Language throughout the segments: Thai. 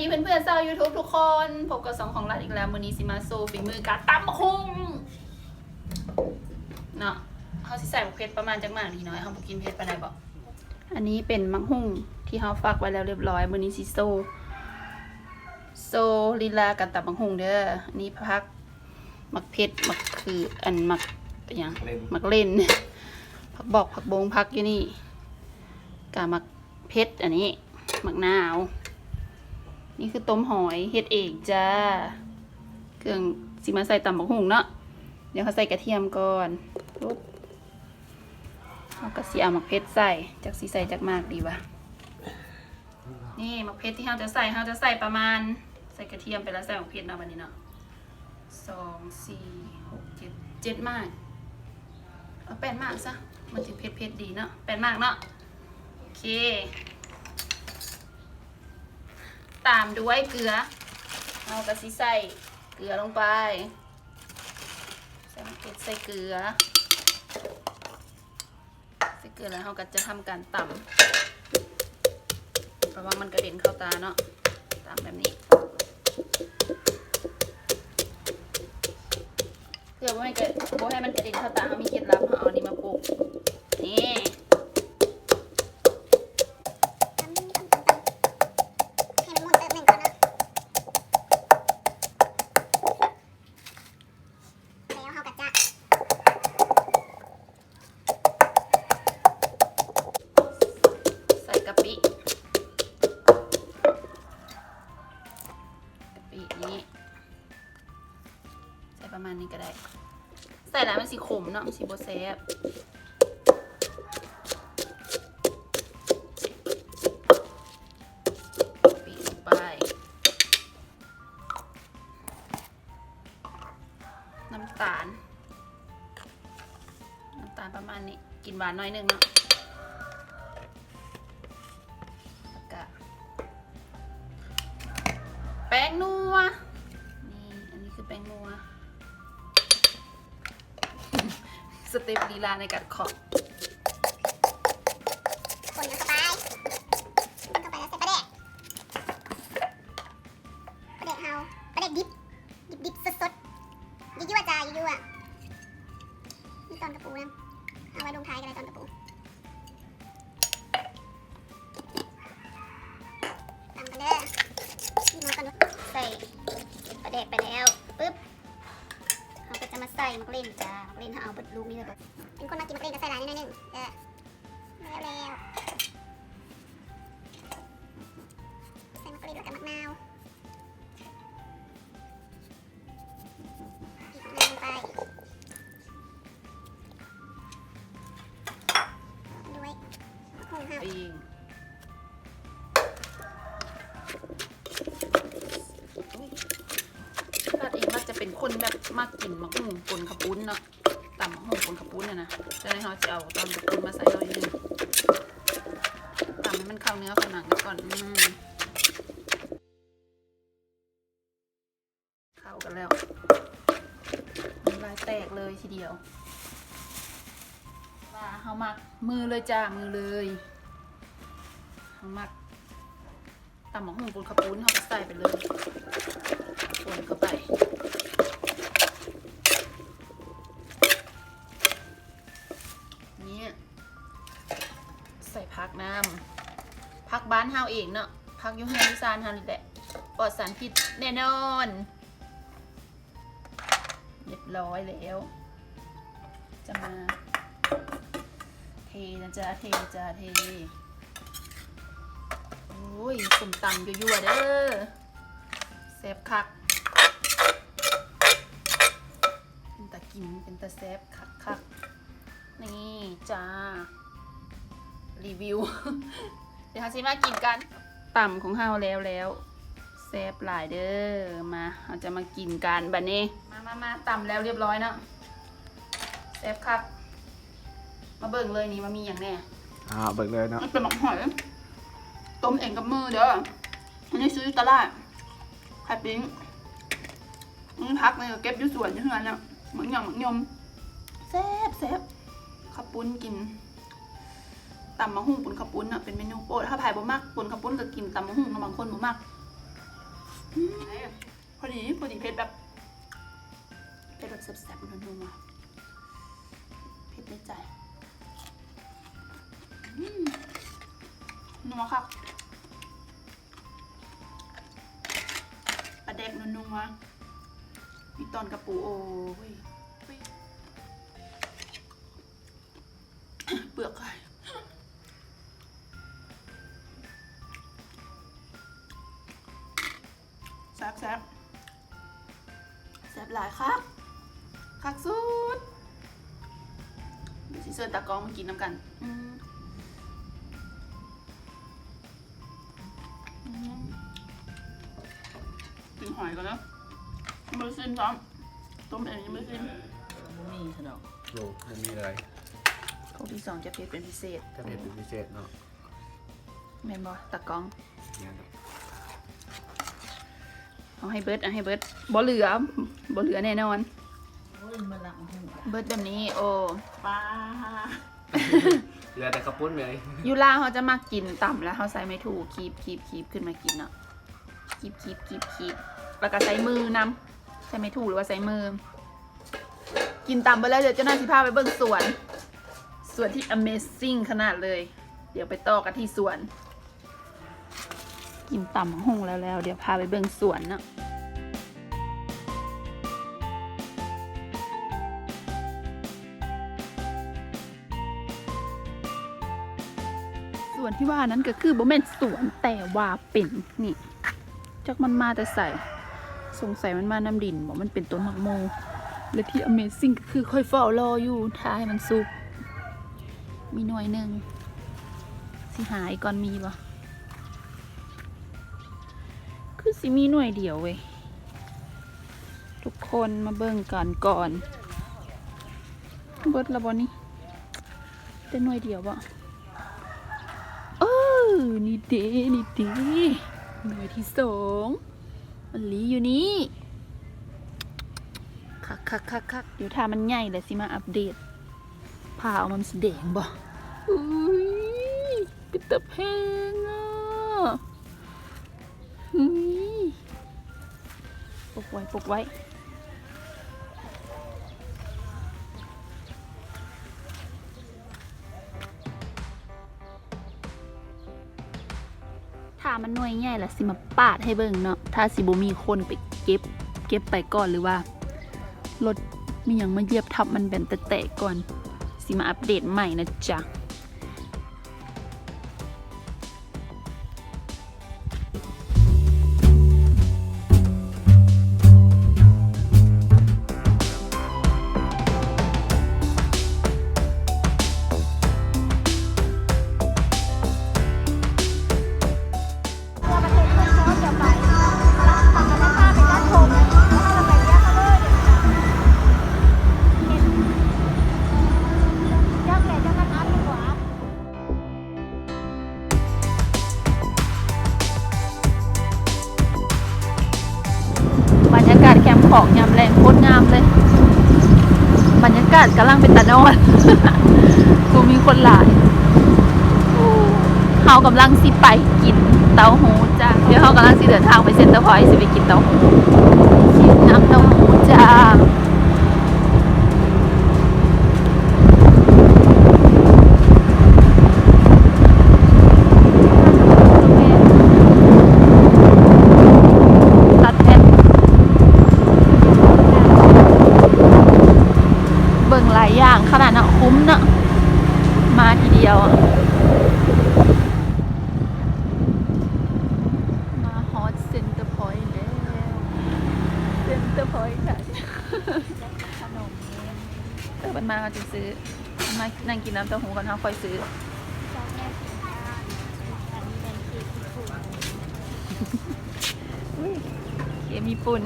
ดีเพื่อนๆชาว YouTube ทุกคนพบกับสองของรัฐอีกแล้วมื้อนี้สิมาโซฝีมือการตำบักหุ่งเนาะเขาสิใส่มะเขือประมาณจักมากดีน้อยเขาบ่กินเผ็ดปานใดบ่อันนี้เป็นมักหุ่งที่เขาฟักไว้แล้วเรียบร้อยมื้อนี้สิโซลีลาการตำบักหุ่งเด้ออันนี้พักมักเผ็ดมักคืออันมักหยังมักเล่นผักบอกผักบงพักอยู่นี่กะมักเผ็ดอันนี้มักนาวนี่คือต้มหอยเฮ็ดเองจ้าเครื่องสิมาใส่ตำบักหุ่งเนาะเดี๋ยวเขาใส่กระเทียมก่อนปุ๊บเอากระเสียมักเพชรใส่จากสีใส่จากมากดีวะนี่มักเพชรที่เราจะใส่ประมาณใส่กระเทียมไปแล้วใส่มักเพชรเนาะวันนี้เนาะ2 4 6 7มากเอา8 มากซะมันถึงเพชรดีเนาะ8 มากเนาะโอเคตามด้วยเกลือเอากระสีใส่เกลือลงไปใส่มะเขือใส่เกลือแล้วเราก็จะทำการตำระวังมันกระเด็นเข้าตาเนาะตำแบบนี้เพื่อว่าให้มันกระเด็นเข้าตาเขามีเคล็ดลับเขาเอานี้มาปลูกนี่กะปินี้ใส่ประมาณนี้ก็ได้ใส่แล้วมันสีขมเนาะมันสีโบแซบกะปิลงไปน้ำตาลประมาณนี้กินหวานน้อยนึงเนาะแป้งนัวนี่อันนี้คือแป้งนัวสเต็ปลีลาในการเคาะคนเข้าไปแล้วใส่ปลาแดกเฮาปลาแดกดิบสดยั่วจ้ายั่วนี่ตอนกระปูนะเอาไว้ลงท้ายกันเลยตอนกระปูตำกันเลยใส่ปลาแดกไปแล้วปึ๊บเราก็จะมาใส่มักเล่นจ้ามักเล่นถ้าเอาบดลูกนี่เลยเป็นคนมากินมักเล่นก็ใส่ร้านนิดนึงแล้วใส่มักเล่นแล้วกับมักนาวลงไปด้วยหุ่นห้าเป็นคนแบบมากกินมะฮุ่งปนขปุ้นเนาะตำมะฮุ่งปนขปุ้นเนี่ยนะจะให้เขาจะเอาตอนขปุ้นมาใส่เราอีกนึงตำให้มันเข้าเนื้อเข้าหนังก่อนเข้ากันแล้วลายแตกเลยทีเดียวว่าเขามักมือเลยจ้ามือเลยเขามักตำมะฮุ่งปนขปุ้นเขาก็ใส่ไปเลยปนเข้าไปใส่ผักน้ำผักบ้านเฮาเองเนาะผักยูเฮนิซานเฮานี่แหละปลอดสารพิษแน่นอนเรียบร้อยแล้วจะมาเทนะจ๊ะเทโอ้ยส้มตำยั่วๆเด้อแซ่บคักเป็นตากินเป็นตาแซ่บคักนี่จ้ารีวิว เดี๋ยวเราจะมากินกันต่ำของเฮาแล้วแซ่บหลายเด้อมาเราจะมากินกันบัดนี้มาต่ำแล้วเรียบร้อยเนาะแซ่บคักมาเบิ่งเลยนี่มันมีอย่างแน่เบิ่งเลยเนาะมันเป็นหมกหอยต้มเองกับมือเด้ออันนี้ซื้อตลาดไข่ปิ้งพักเลยเก็บอยู่สวนอยู่เฮือนเนี่ยหมักยมแซ่บขับปุ้นกินตำมะฮุ่งปนข้าวปุ้นอ่ะเป็นเมนูโปรดถ้าไผ่บ่มักปนข้าวปุ้นก็กินตำมะฮุ่งบางคนบ่มัก พอดีเผ็ดแบบแซ่บๆนัวๆเผ็ดในใจนัวครับปลาแดกนัวๆมีตอนกระปูโอ้ยเปลือกไข่แซ่บหลายครับคักสุดเดี๋ยวสิเซิร์นตากล้องมากินน้ำกันกินหอยก่อนนะไม่ซิมซ้อมต้มเองยังไม่ซิมมีขนมโลมันมีอะไรพวกที่สองจะเผ็ดเป็นพิเศษถ้าเป็นพิเศษเนาะแม่นบอตากล้องเนี่ยเอาให้เบิร์ดบ่เหลือแน่นอนเบิร์ดแบบนี้โอ้ปลาเหลือแต่กระปุ้นเลยยูลาเขาจะมากินต่ำแล้วเขาใส่ไม่ถูกคีบขึ้นมากินเนาะคีบแล้วก็ใส่มือนำใส่ไม่ถูกหรือว่าใส่มือกินต่ำไปแล้วเดี๋ยวเจ้าหน้าที่พาไปเบิ่งสวนที่ Amazing ขนาดเลยเดี๋ยวไปต่อกันที่สวนกินต่ำหงแล้วเดี๋ยวพาไปเบิ่งสวนเนาะสวนที่ว่านั้นก็คือบ่แม่นสวนแต่ว่าเป็นนี่จักมันมาแต่ใส่สงสัยมันมาน้ำดินบอกมันเป็นต้นมักโมและที่ Amazing ก็คือค่อยเฝ้ารออยู่ท้าให้มันสุกมีหน่วยหนึ่งสิหายก่อนมีปะคือสิมีหน่วยเดียวเว้ยทุกคนมาเบิ่งก่อนเบิดละบอนี่แต่หน่วยเดียวปะนี่เด้หน่วยที่สองมันลีอยู่นี่คักเดี๋ยวถ้ามันใหญ่เลยสิมาอัปเดตผ่าเอามันสีแดงบ่อุ้ยเป็นตะเพงอ่ะปกไว้ถ้ามันหน่วยใหญ่ละสิมาปาดให้เบิ่งเนาะถ้าสิบ่มีคนไปเก็บไปก่อนหรือว่ารถมีอย่างมาเหยียบทับมันแบนแตะก่อนสิมาอัปเดตใหม่นะจ๊ะของยำแรงโคตรงามเลยบรรยากาศกำลังเป็นตะนอนกูมีคนหลายเขากำลังสิไปกินเต้าหู้จ้าเดี๋ยวเขากำลังสิเดินทางไปเซ็นเตอร์พอยต์สิไปกินเต้าหู้กินน้ำเต้าหู้จ้าอย่างขนาดน่ะคุ้มเนาะมาทีเดียวมาฮอตเซ็นเตอร์พอยต์แล้วเซ็นเตอร์พอยต์ค่ะขนมมันมาจะซื้อมานั่งกินน้ำเต้าหู้กันทั้งคอยซื้อเคียมีปุ่น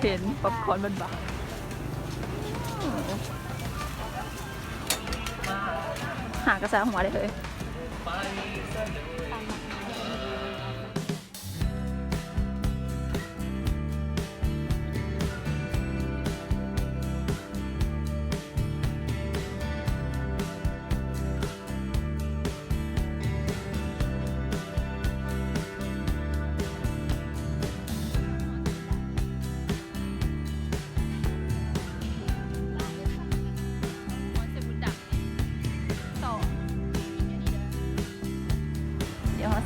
เห็นป๊อปคอร์นบานๆหากระซ่าหัวได้เลย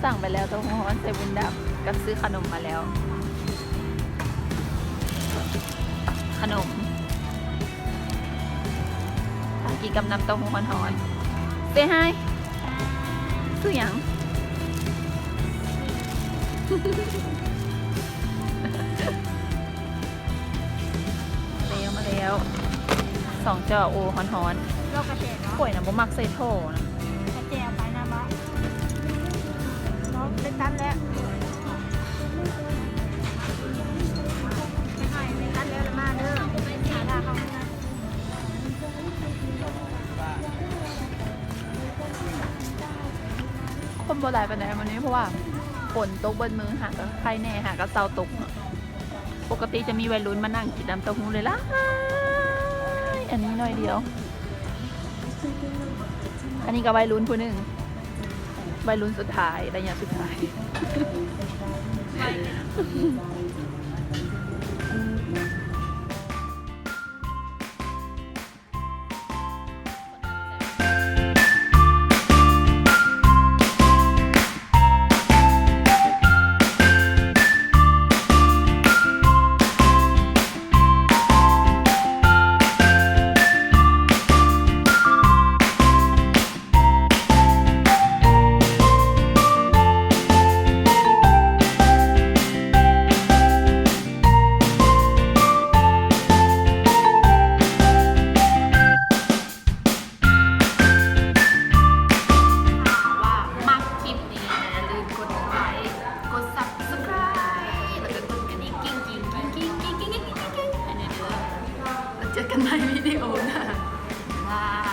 สั่งไปแล้วเต้าหู้ฮ้อนใส่บุญดับกับซื้อขนมมาแล้ว ขนมกินกับน้ำเต้าหู้ฮ้อนๆเซฮายซื้อหยัง มาแล้วสองจอโอฮ้อน โลกกระเจด ๆ เนาะ ป่วยนะบ่มักใส่โถนะ กระเจดไปนะบ้าเนาะเป็นตันแล้วไม่ให้เป็นตันแล้วละมาเด้อหาดาเขาไม่ได้ คนโบราณไปไหนวันนี้เพราะว่าฝนตกบนมือหาก็ใครแน่หาก็เซาตก ปกติจะมีวัยรุ่นมานั่งกินน้ำเต้าหู้เลยล่ะอันนี้หน่อยเดียว อันนี้ก็วัยรุ่นผู้หนึ่งวัยรุ่นสุดท้ายระยะสุดท้าย ว่ามักคลิปนี้นะอย่าลืมกดไลค์กด subscribe แล้วก็กดกระดิ่งกิ้งกิ้งกิ้งกิ้งกิ้งกิ้งกิ้งกิ้งกิ้งให้หน่อยเด้อแล้วเจอกันใหม่วิดีโอหน้าบาย